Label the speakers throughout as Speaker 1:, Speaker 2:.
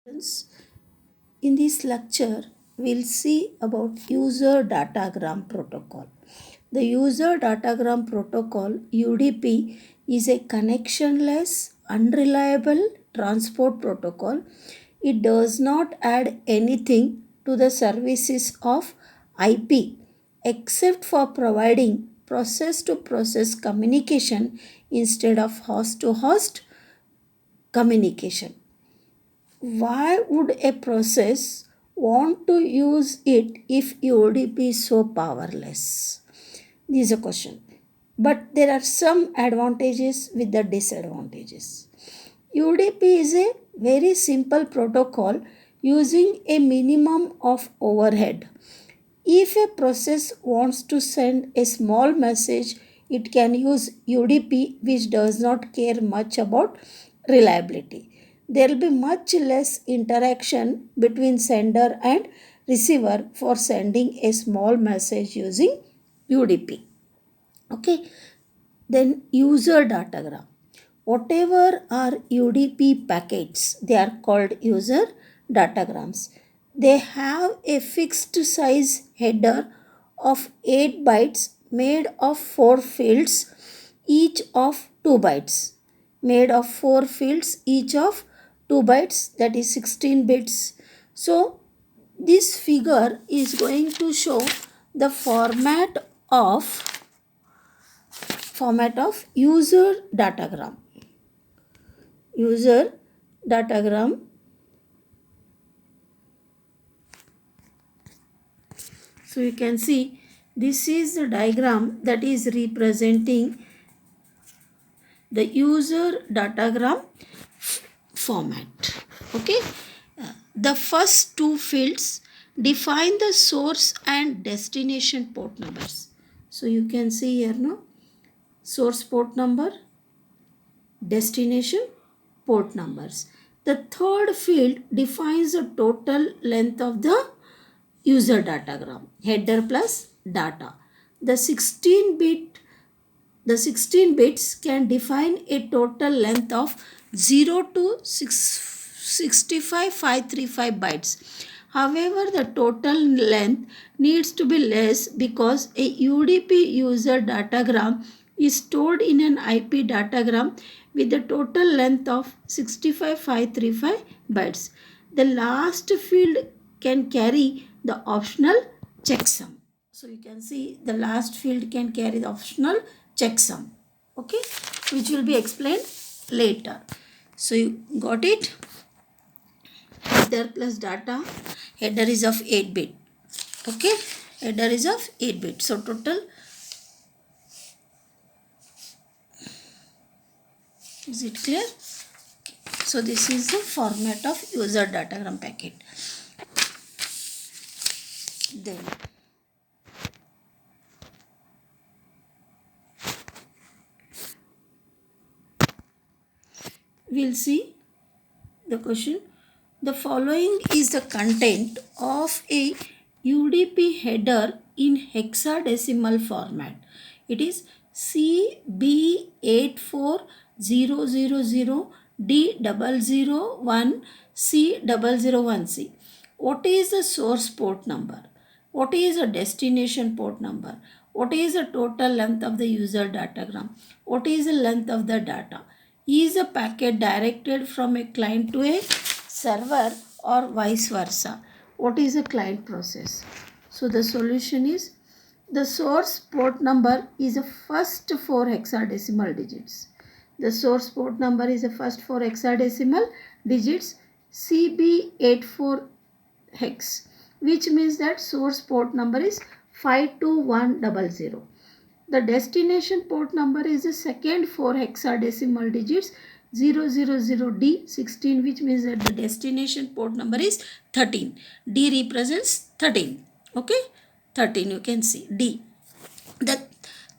Speaker 1: Friends, in this lecture, we'll see about user datagram protocol. The user datagram protocol UDP is a connectionless, unreliable transport protocol. It does not add anything to the services of IP except for providing process to process communication instead of host to host communication. Why would a process want to use it if UDP is so powerless? This is a question. But there are some advantages with the disadvantages. UDP is a very simple protocol using a minimum of overhead. If a process wants to send a small message, it can use UDP, which does not care much about reliability. There will be much less interaction between sender and receiver for sending a small message using UDP. Okay, then user datagram. Whatever are UDP packets, they are called user datagrams. They have a fixed size header of 8 bytes made of 4 fields, each of 2 bytes. Made of 4 fields, each of 2 bytes, that is 16 bits. So, this figure is going to show the format of user datagram. User datagram. So you can see this is the diagram that is representing the user datagram format. Okay. The first two fields define the source and destination port numbers. So you can see here, no, source port number, destination port numbers. The third field defines the total length of the user datagram, header plus data. The 16 bits can define a total length of 0 to 65535 bytes. However, the total length needs to be less because a UDP user datagram is stored in an IP datagram with the total length of 65535 bytes. The last field can carry the optional checksum. So you can see the last field can carry the optional checksum. Okay, which will be explained later. So you got it? Header plus data. Header is of 8 bit. Okay, header is of 8 bit. So total, is it clear? Okay. So this is the format of user datagram packet. Then we'll see the question. The following is the content of a UDP header in hexadecimal format. It is CB84000D001C001C. What is the source port number? What is the destination port number? What is the total length of the user datagram? What is the length of the data? Is a packet directed from a client to a server or vice versa? What is a client process? So the solution is the source port number is the first 4 hexadecimal digits. The source port number is the first 4 hexadecimal digits, CB84 hex, which means that source port number is 52100. The destination port number is the second 4 hexadecimal digits, 000D16, which means that the destination port number is 13. D represents 13. Okay, 13 you can see D. The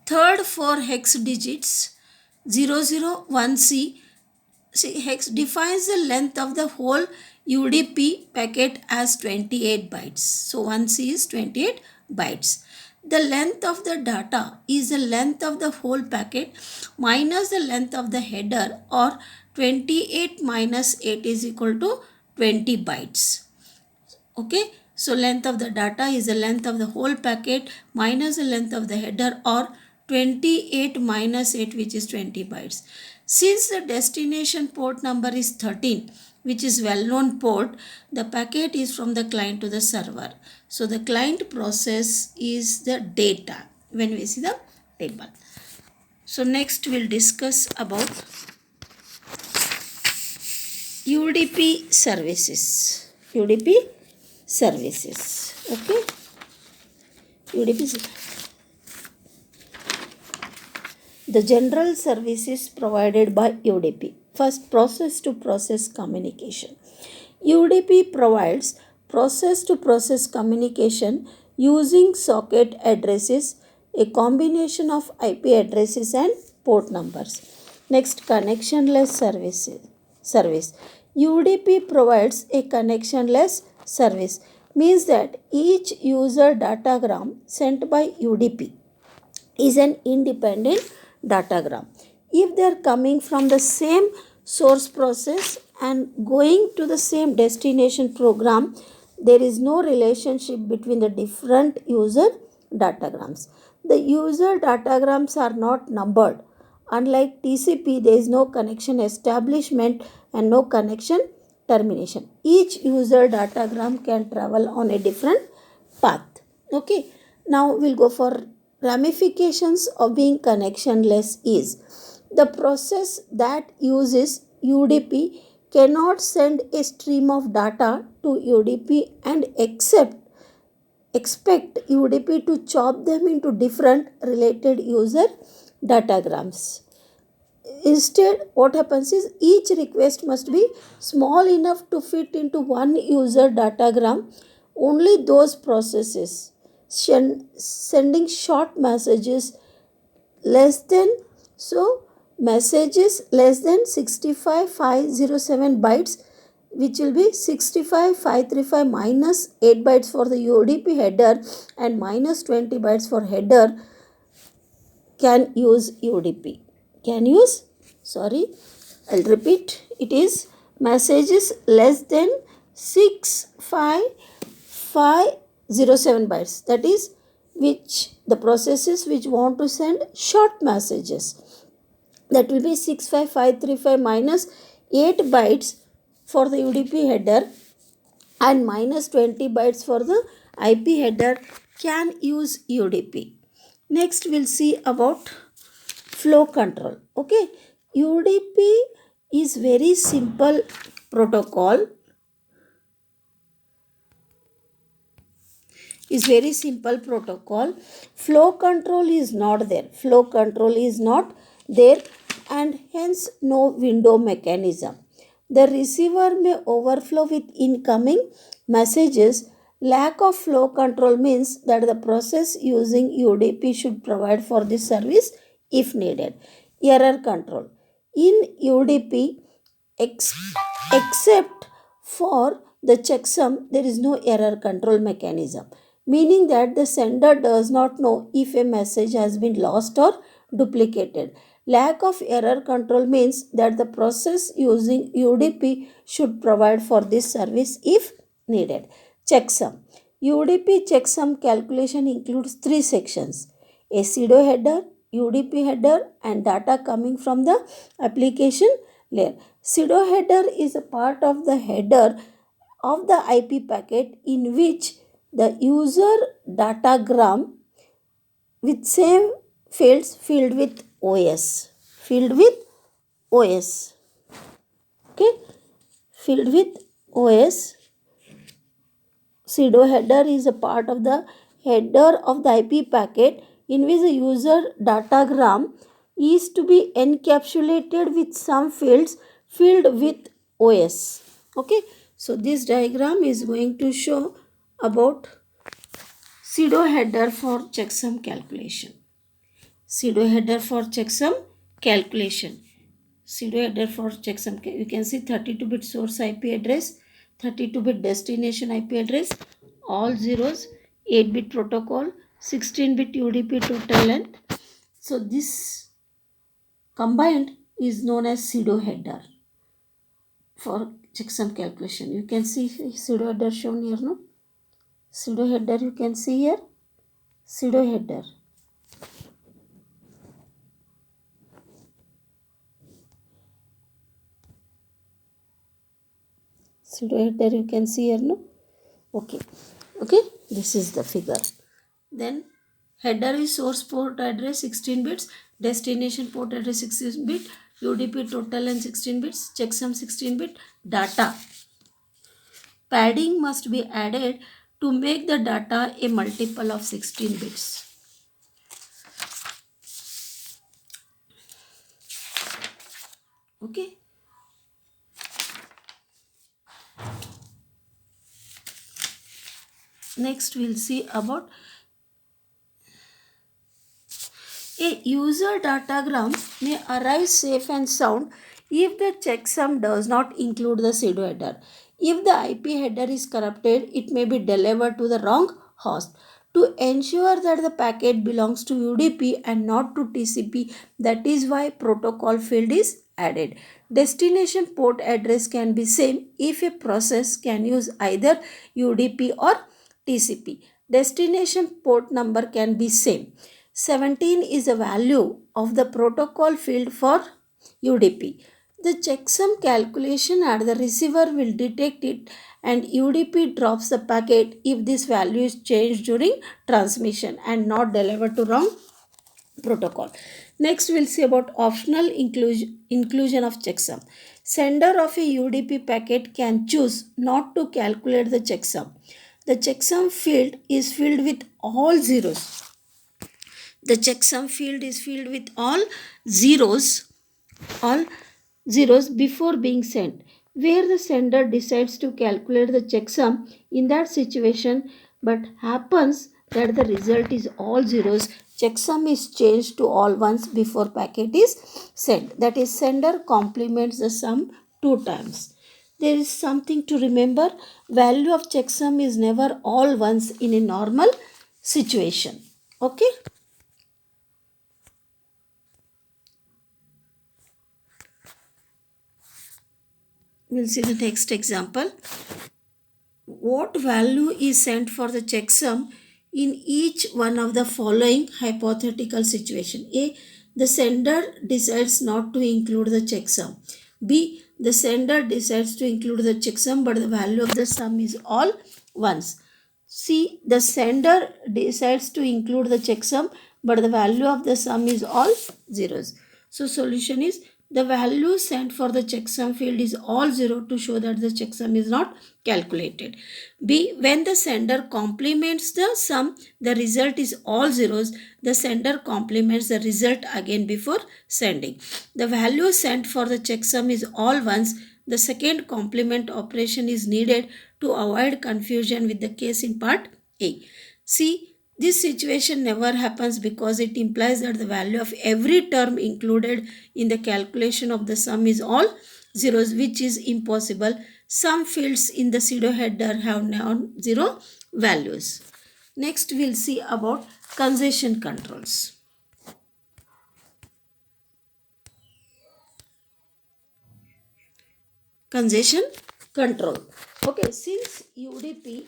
Speaker 1: third 4 hex digits, 001C hex, defines the length of the whole UDP packet as 28 bytes. So 1C is 28 bytes. The length of the data is the length of the whole packet minus the length of the header, or 28 minus 8 is equal to 20 bytes. Okay, so length of the data is the length of the whole packet minus the length of the header, or 28 minus 8, which is 20 bytes. Since the destination port number is 13, which is well known port, the packet is from the client to the server. So the client process is the data when we see the table. So next we'll discuss about UDP services. UDP services. Okay. UDP. The general services provided by UDP. First, process to process communication. UDP provides process to process communication using socket addresses, a combination of IP addresses and port numbers. Next, connectionless service. UDP provides a connectionless service, means that each user datagram sent by UDP is an independent datagram. If they are coming from the same source process and going to the same destination program, there is no relationship between the different user datagrams. The user datagrams are not numbered. Unlike TCP, there is no connection establishment and no connection termination. Each user datagram can travel on a different path. Okay, now we'll go for ramifications of being connectionless. Is the process that uses UDP cannot send a stream of data to UDP and expect UDP to chop them into different related user datagrams. Instead, what happens is each request must be small enough to fit into one user datagram. Only those processes sending short messages less than messages less than 65507 bytes, which will be 65535 minus 8 bytes for the UDP header and minus 20 bytes for header, can use UDP. I'll repeat, it is messages less than 65507 bytes, that is which the processes which want to send short messages, that will be 65535 minus 8 bytes for the UDP header and minus 20 bytes for the IP header, can use UDP. Next we'll see about flow control. Okay, UDP is very simple protocol. Flow control is not there and hence no window mechanism. The receiver may overflow with incoming messages. Lack of flow control means that the process using UDP should provide for this service if needed. Error control. In UDP, except for the checksum, there is no error control mechanism, meaning that the sender does not know if a message has been lost or duplicated. Lack of error control means that the process using UDP should provide for this service if needed. Checksum. UDP checksum calculation includes three sections: a pseudo header, UDP header, and data coming from the application layer. Pseudo header is a part of the header of the IP packet in which the user datagram with same fields filled with OS. Okay, filled with OS. Pseudo header is a part of the header of the IP packet in which the user datagram is to be encapsulated with some fields filled with OS. Okay, so this diagram is going to show about pseudo header for checksum calculation. You can see 32-bit source IP address, 32-bit destination IP address, all zeros, 8-bit protocol, 16-bit UDP total length. So this combined is known as pseudo header for checksum calculation. You can see pseudo header shown here, no? Pseudo header you can see here. Pseudo header. Pseudo header you can see here, no? Okay. Okay. This is the figure. Then header is source port address 16 bits, destination port address 16 bit, UDP total and 16 bits, checksum 16 bit, data. Padding must be added to make the data a multiple of 16 bits. Okay. Next we'll see about a user datagram may arrive safe and sound if the checksum does not include the pseudo header. If the IP header is corrupted, it may be delivered to the wrong host. To ensure that the packet belongs to UDP and not to TCP, that is why protocol field is added. Destination port address can be same if a process can use either UDP or TCP. Destination port number can be same. 17 is a value of the protocol field for UDP. The checksum calculation at the receiver will detect it and UDP drops the packet if this value is changed during transmission and not delivered to wrong protocol. Next we'll see about optional inclusion of checksum. Sender of a UDP packet can choose not to calculate the checksum. The checksum field is filled with all zeros. The checksum field is filled with all zeros before being sent. Where the sender decides to calculate the checksum in that situation but happens that the result is all zeros, checksum is changed to all ones before packet is sent. That is, sender complements the sum 2 times. There is something to remember. Value of checksum is never all ones in a normal situation. Okay. We'll see the next example. What value is sent for the checksum in each one of the following hypothetical situation? A. The sender decides not to include the checksum. B. The sender decides to include the checksum but the value of the sum is all ones. C. The sender decides to include the checksum but the value of the sum is all zeros. So solution is the value sent for the checksum field is all zero to show that the checksum is not calculated. B. When the sender complements the sum, the result is all zeros. The sender complements the result again before sending. The value sent for the checksum is all ones. The second complement operation is needed to avoid confusion with the case in part A. C. This situation never happens because it implies that the value of every term included in the calculation of the sum is all zeros, which is impossible. Some fields in the pseudo header have non-zero values. Next, we'll see about congestion controls. Congestion control. Okay, since UDP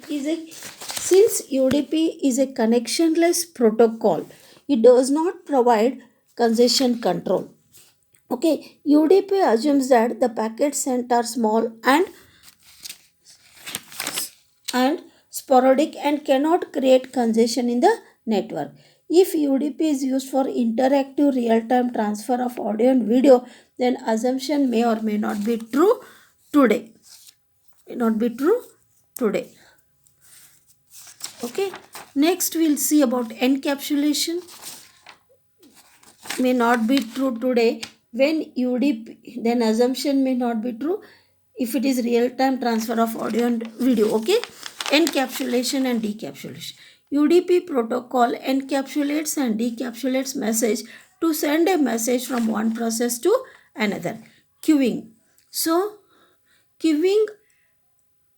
Speaker 1: is a connectionless protocol, it does not provide congestion control. Okay, UDP assumes that the packets sent are small and sporadic and cannot create congestion in the network. If UDP is used for interactive real-time transfer of audio and video, then assumption may or may not be true today. Okay, next we'll see about encapsulation. May not be true today when UDP, then assumption may not be true if it is real-time transfer of audio and video. Okay, encapsulation and decapsulation. UDP protocol encapsulates and decapsulates message to send a message from one process to another. Queuing. So queuing,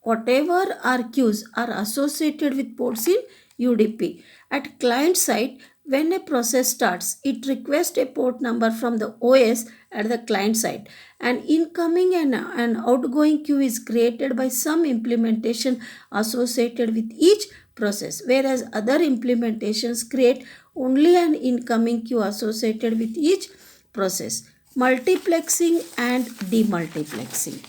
Speaker 1: whatever are queues are associated with ports in UDP. At client side, When a process starts, it requests a port number from the OS at the client side. An incoming and an outgoing queue is created by some implementation associated with each process, whereas other implementations create only an incoming queue associated with each process. Multiplexing and demultiplexing.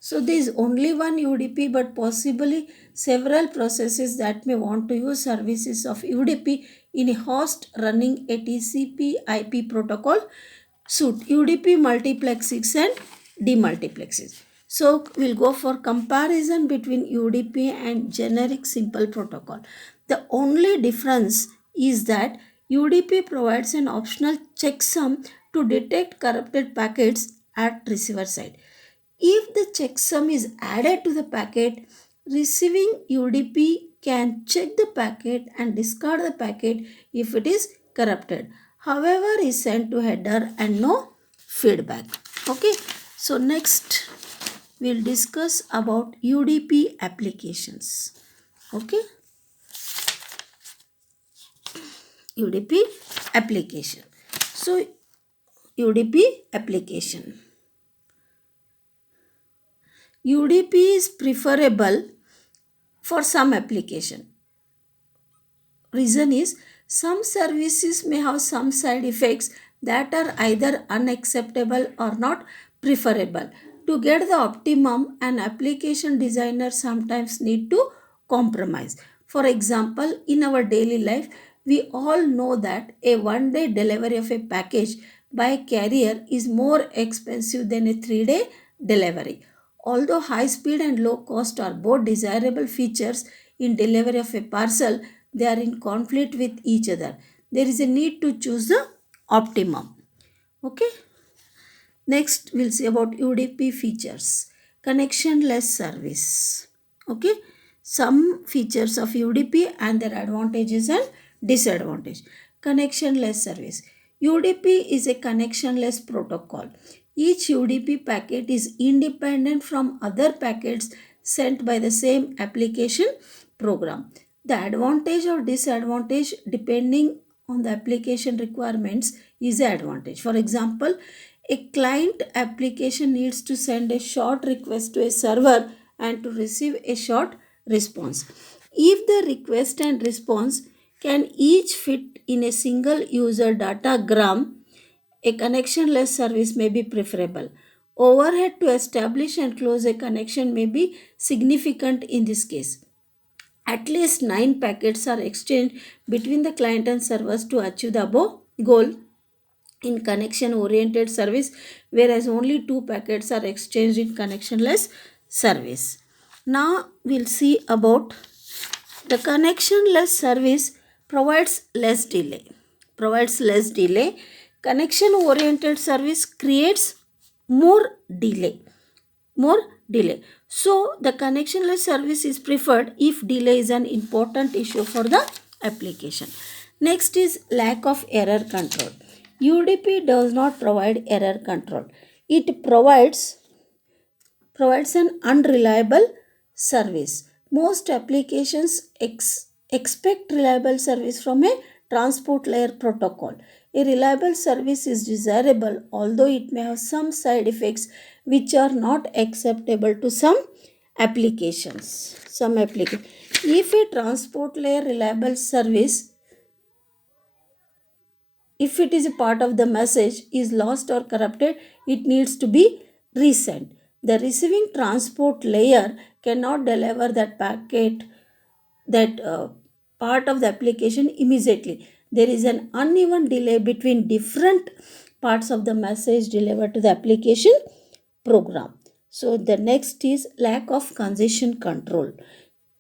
Speaker 1: So there is only one UDP, but possibly several processes that may want to use services of UDP in a host running a TCP/IP protocol suit UDP multiplexes and demultiplexes. So we'll go for comparison between UDP and generic simple protocol. The only difference is that UDP provides an optional checksum to detect corrupted packets at receiver side. If the checksum is added to the packet, receiving UDP can check the packet and discard the packet if it is corrupted. However, is sent to header and no feedback. Okay. So next we'll discuss about UDP applications. Okay. UDP application. So UDP application. UDP is preferable for some application. Reason is some services may have some side effects that are either unacceptable or not preferable. To get the optimum, an application designer sometimes need to compromise. For example, in our daily life, we all know that a one-day delivery of a package by a carrier is more expensive than a 3-day delivery. Although high speed and low cost are both desirable features in delivery of a parcel, they are in conflict with each other. There is a need to choose the optimum. Okay. Next, we'll see about UDP features. Connectionless service. Okay. Some features of UDP and their advantages and disadvantages. Connectionless service. UDP is a connectionless protocol. Each UDP packet is independent from other packets sent by the same application program. The advantage or disadvantage depending on the application requirements is the advantage. For example, a client application needs to send a short request to a server and to receive a short response. If the request and response can each fit in a single user datagram, a connectionless service may be preferable. Overhead to establish and close a connection may be significant in this case. At least 9 packets are exchanged between the client and servers to achieve the above goal in connection oriented service, whereas only 2 packets are exchanged in connectionless service. Now we'll see about the connectionless service provides less delay. Connection oriented service creates more delay. More delay. So the connectionless service is preferred if delay is an important issue for the application. Next is lack of error control. UDP does not provide error control. It provides an unreliable service. Most applications expect reliable service from a transport layer protocol. A reliable service is desirable, although it may have some side effects which are not acceptable to some applications. If a transport layer reliable service, if it is a part of the message is lost or corrupted, it needs to be resent. The receiving transport layer cannot deliver that packet, that part of the application immediately. There is an uneven delay between different parts of the message delivered to the application program. So the next is lack of congestion control.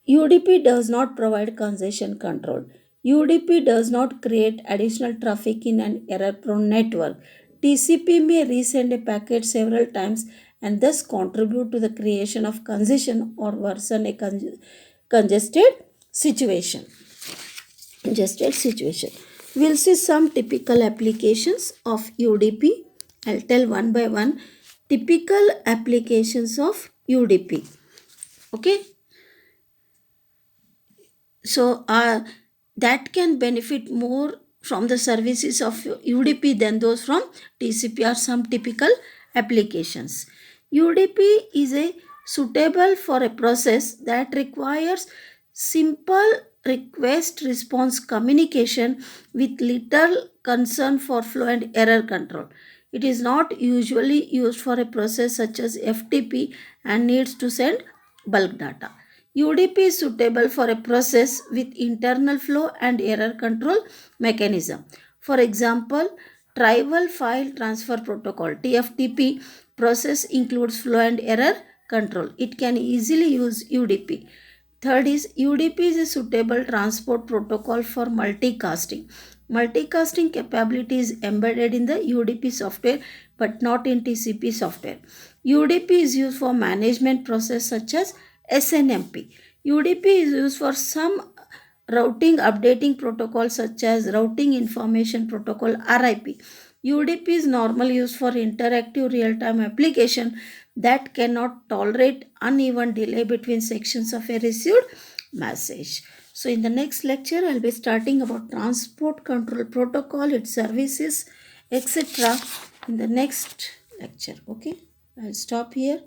Speaker 1: UDP does not provide congestion control. UDP does not create additional traffic in an error-prone network. TCP may resend a packet several times and thus contribute to the creation of congestion or worsen a congested situation. We'll see some typical applications of UDP. I'll tell one by one. Typical applications of UDP. Okay. So that can benefit more from the services of UDP than those from TCP are some typical applications. UDP is a suitable for a process that requires simple request response communication with little concern for flow and error control. It is not usually used for a process such as FTP and needs to send bulk data. UDP is suitable for a process with internal flow and error control mechanism. For example, Trivial File Transfer Protocol (TFTP) process includes flow and error control. It can easily use UDP. Third is UDP is a suitable transport protocol for multicasting. Multicasting capability is embedded in the UDP software but not in TCP software. UDP is used for management process such as SNMP. UDP is used for some routing updating protocols such as routing information protocol RIP. UDP is normally used for interactive real-time application that cannot tolerate uneven delay between sections of a received message. So in the next lecture, I'll be starting about transport control protocol, its services, etc. in the next lecture. Okay, I'll stop here.